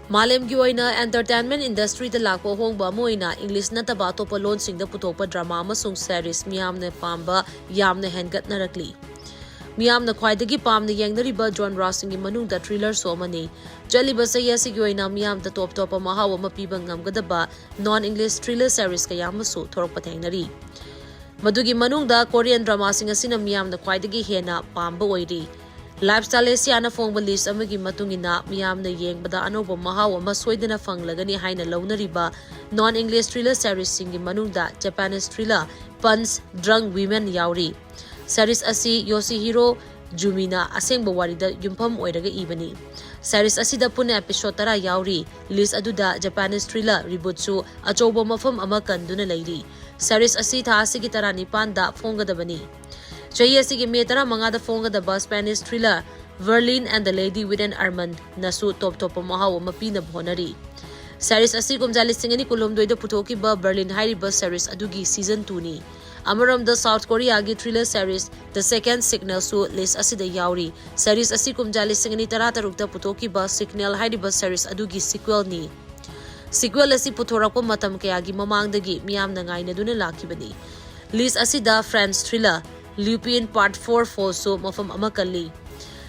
Malam gi oina entertainment industry da lakpo hongba moina English nataba atopa lon sing da puthokpa drama amasung series miyamna pamba yamna hengat narakli. Miyamna khwaidagi pamna yengnariba genre singi manungda thriller so mani. Jaliba saya sigi oina miyamda top mahawa mapiba ngamgadaba non-English thriller series kaya masu thorokpa thengnari. Madugi manungda Korean drama singa sina miyamna khwaidagi hena pamba oiri. Lifestyle Asiana fongba list amagi matungina miyamna yengbada anoba mahawa masoidana fanglagani haina launariba non-English thriller series singi manungda Japanese thriller Puns Drunk Women yauri. Series asi Yoshihiro Jumina asengba warida yumpam oiraga ibani. Series asida puna episode tara yauri. List aduda Japanese thriller Rebutsu achoba mafam ama kanduna lairi. Series asi tha asigi tara nipanda fongadabani. Chahi asigi me tara mangada fongadaba Spanish thriller Verlin and the Lady with an Armand nasu top mahawa mapina bhonari. Series asi kumjali singani kulumdoida putoki ba Berlin hairiba series adugi season 2 ni. Amaram the South Korea gi thriller series The Second Signal su list asida yauri. Series asi kumjali singani taratarukta putoki ba Signal hairiba series adugi sequel ni. Sequel asi putorakpa matam kayagi mamangdagi miyamna ngaina duna lakibani. List asida French thriller Lupin Part 4 Fosu mafam amakali.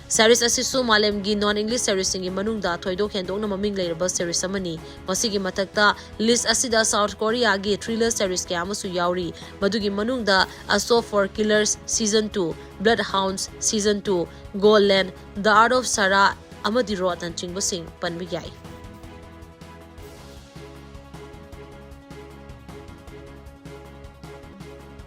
Series asisu malemgi non-English series singi manungda thoidok hendok na maming leiraba series amani. Masigi matakta list asida South Korea gi thriller series kaya amasu yauri. Madugi manungda A Soap for Killers Season 2, Bloodhounds Season 2, Goldland, The Art of Sarah amadi Rotan Chingbasing panbigay.